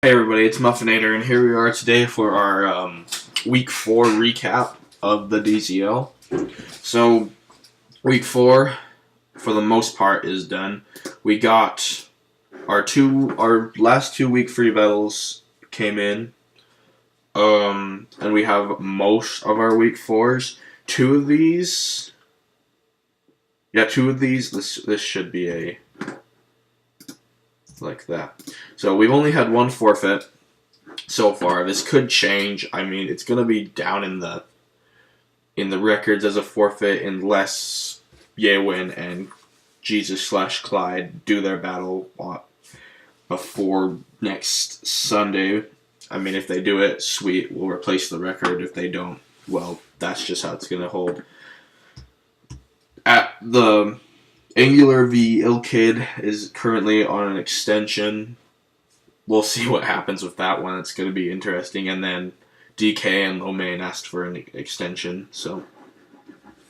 Hey everybody, it's Muffinator, and here we are today for our Week 4 recap of the DZL. So, Week 4, for the most part, is done. We got our last 2 week free battles came in, and we have most of our Week 4s. Two of these, this should be a like that. So we've only had one forfeit so far. This could change. I mean, it's gonna be down in the records as a forfeit unless Yeah Win and Jesus/Clyde do their battle before next Sunday. I mean, if they do it, sweet, we'll replace the record. If they don't, well, that's just how it's gonna hold. At the Angular v Ilkid is currently on an extension. We'll see what happens with that one. It's going to be interesting. And then DK and Lomain asked for an extension. So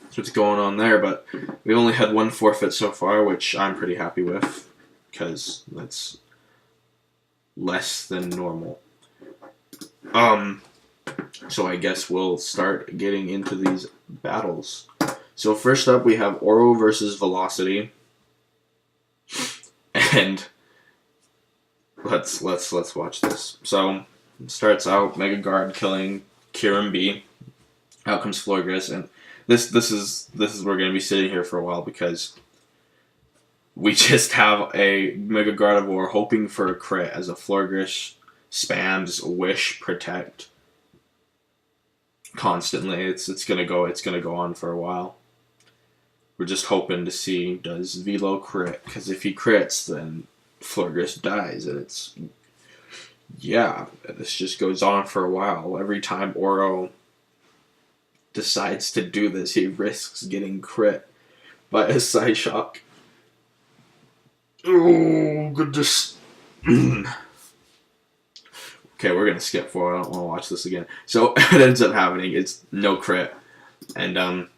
that's what's going on there. But we only had one forfeit so far, which I'm pretty happy with because that's less than normal. So I guess we'll start getting into these battles. So first up, we have Oro versus Velocity, and let's watch this. So it starts out Mega Guard killing Kirin B. Out comes Florgris, and this is we're gonna be sitting here for a while because we just have a Mega Gardevoir hoping for a crit as a Florgris spams Wish Protect constantly. It's gonna go on for a while. We're just hoping to see, does Velo crit? Because if he crits, then Florgris dies. And this just goes on for a while. Every time Oro decides to do this, he risks getting crit by a Psyshock. Oh, goodness. Okay, we're going to skip forward. I don't want to watch this again. So, it ends up happening. It's no crit. And,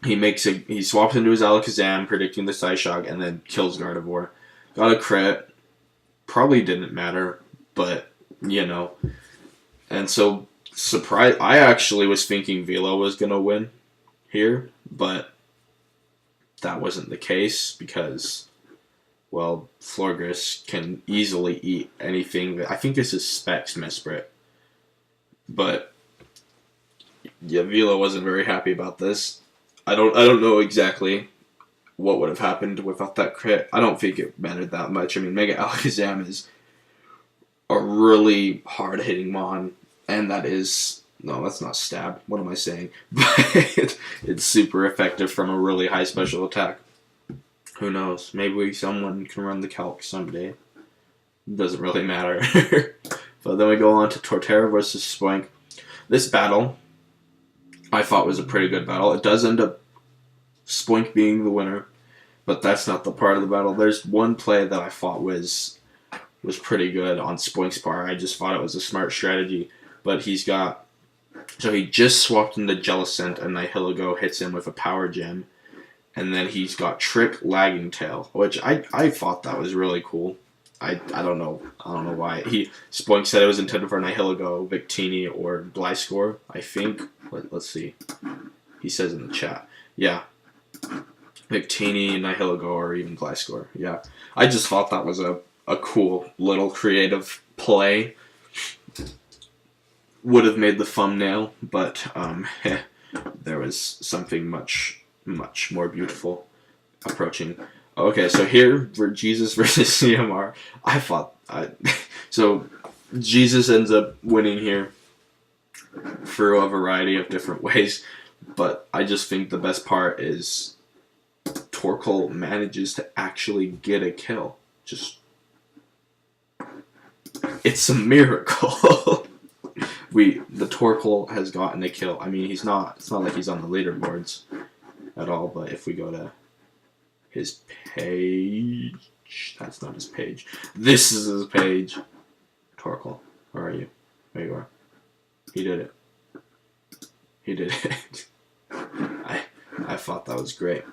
he swaps into his Alakazam, predicting the Psyshock, and then kills Gardevoir. Got a crit. Probably didn't matter, but, And so, I actually was thinking Velo was going to win here, but that wasn't the case because, well, Florgris can easily eat anything. I think this is Specs Mesprit. But, yeah, Velo wasn't very happy about this. I don't know exactly what would have happened without that crit. I don't think it mattered that much. I mean, Mega Alakazam is a really hard-hitting Mon, and that's not stab. What am I saying? But it's super effective from a really high special attack. Who knows? Maybe someone can run the calc someday. It doesn't really matter. But then we go on to Torterra versus Spoink. This battle I thought was a pretty good battle. It does end up Spoink being the winner, but that's not the part of the battle. There's one play that I thought was pretty good on Spoink's part. I just thought it was a smart strategy, but he just swapped into Jellicent, and Nihilego hits him with a Power Gem, and then he's got Trick Lagging Tail, which I thought that was really cool. I don't know why. Spoink said it was intended for Nihilego, Victini, or Gliscor, I think. Let's see. He says in the chat. Yeah. Victini, Nihilego, or even Gliscor. Yeah. I just thought that was a cool little creative play. Would have made the thumbnail, but there was something much, much more beautiful approaching. Okay, so here for Jesus versus CMR, so Jesus ends up winning here through a variety of different ways, but I just think the best part is Torkoal manages to actually get a kill. It's a miracle. The Torkoal has gotten a kill. I mean, it's not like he's on the leaderboards at all, but if we go to his page, that's not his page. This is his page. Torkoal, where are you? There you are. He did it. He did it. I thought that was great.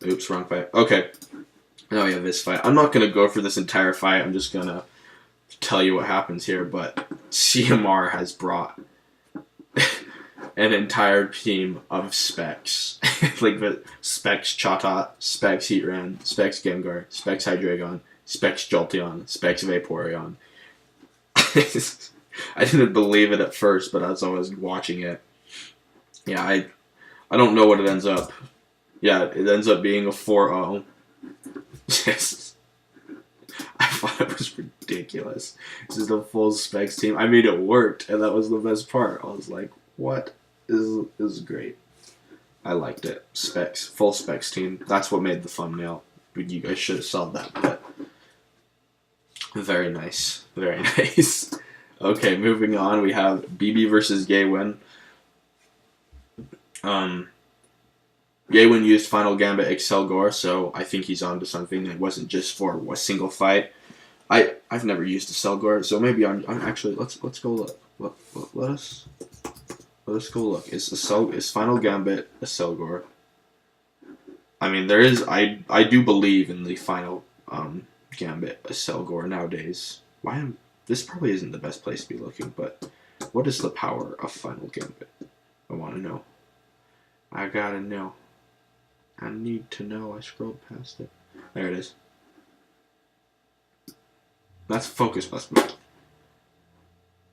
Oops, wrong fight. Okay. Now we have this fight. I'm not going to go for this entire fight. I'm just going to tell you what happens here, but CMR has brought an entire team of specs. Like the specs Chatot, specs Heatran, specs Gengar, specs Hydreigon, specs Jolteon, specs Vaporeon. I didn't believe it at first, but as I was watching it, yeah, I don't know what it ends up. Yeah, it ends up being a 4-0. Just, I thought it was ridiculous. This is a full specs team. I mean, it worked, and that was the best part. I was like, what? This is great. I liked it. Specs, full specs team. That's what made the thumbnail. You guys should have saw that, but very nice. Very nice. Okay, moving on. We have BB versus Gaywin. Gaywin used Final Gambit Excelgor, so I think he's on to something. It wasn't just for a single fight. I've never used Excelgor, so maybe I'm actually let's go look. Let us go look. Is Final Gambit Excelgor? I mean, there is. I do believe in the Final Gambit Excelgor nowadays. This probably isn't the best place to be looking, but what is the power of Final Gambit? I want to know. I gotta know. I need to know. I scrolled past it. There it is. That's Focus Blast.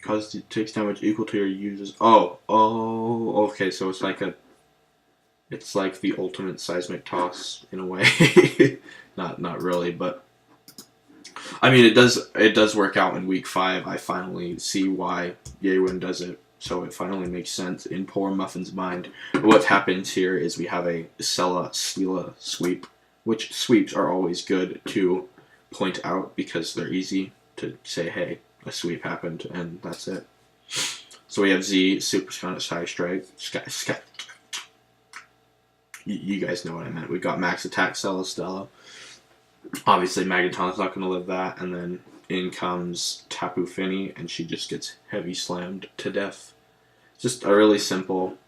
Cause it takes damage equal to your user's. Oh, okay. So it's like the ultimate seismic toss in a way. not really, but I mean, it does work out in week 5. I finally see why Gaywin does it. So it finally makes sense in poor Muffin's mind. What happens here is we have a Stela sweep, which sweeps are always good to point out because they're easy to say, hey, a sweep happened, and that's it. So we have Z, Super Sky Strike, Sky. You guys know what I meant. We got Max Attack, Stela. Obviously, Magaton's not going to live that, and then in comes Tapu Fini, and she just gets heavy slammed to death. Just a really simple.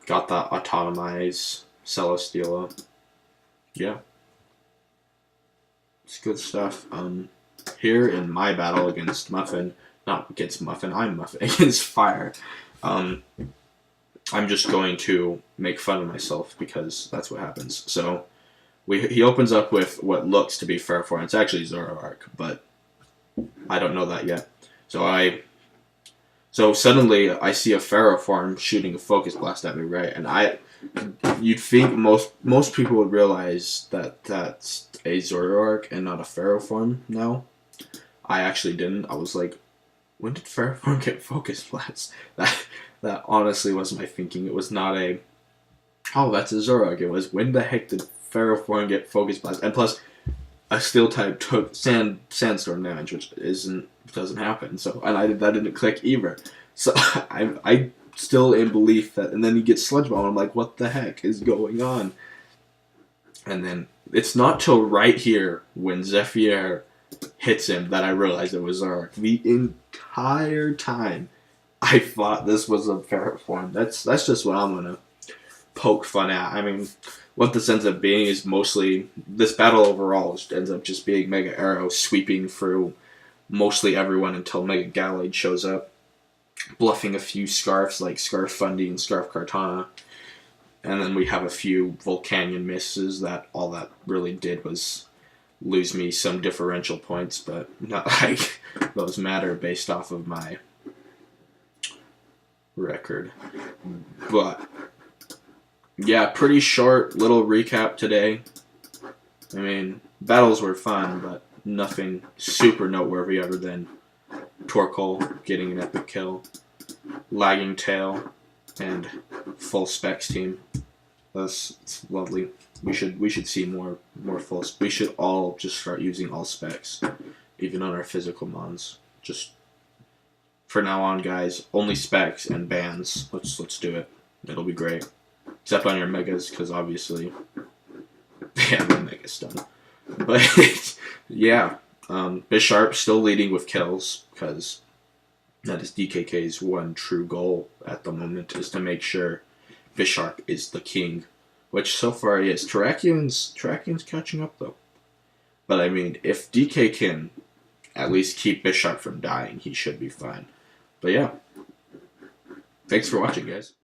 Got the Autotomize, Celesteela. Yeah. It's good stuff. Here in my battle against Muffin, not against Muffin, I'm Muffin, against Fire, I'm just going to make fun of myself because that's what happens. So, he opens up with what looks to be Ferroform. It's actually Zoroark, but I don't know that yet. So suddenly I see a Ferroform shooting a Focus Blast at me, right? And you'd think most people would realize that that's a Zoroark and not a Ferroform now. I actually didn't. I was like, when did Ferroform get Focus Blast? That honestly was my thinking. It was not oh, that's a Zoroark. It was, when the heck did Ferroform get Focus Blast? And plus, a Steel type took Sandstorm damage, which doesn't happen. So, and that didn't click either. So I still in belief that, and then he gets Sludge Bomb. I'm like, what the heck is going on? And then it's not till right here when Zephyr hits him that I realized it was Zoroark. The entire time I thought this was a Ferroform. That's just what I'm gonna poke fun at. I mean, what this ends up being is mostly, this battle overall ends up just being Mega Arrow sweeping through mostly everyone until Mega Gallade shows up, bluffing a few Scarfs like Scarf Fundy and Scarf Kartana. And then we have a few Volcanion misses that all that really did was lose me some differential points, but not like those matter based off of my record. But yeah, pretty short little recap today. I mean, battles were fun, but nothing super noteworthy other than Torkoal getting an epic kill, Lagging Tail, and full specs team. It's lovely. We should see more full. We should all just start using all specs, even on our physical mons. Just for now on, guys, only specs and bans. Let's do it. It'll be great. Except on your megas, because obviously they have a mega stun. But yeah, Bisharp still leading with kills, because that is DKK's one true goal at the moment, is to make sure Bisharp is the king, which so far he is. Terrakian's catching up though. But I mean, if DK can at least keep Bisharp from dying, he should be fine. But yeah. Thanks for watching, guys.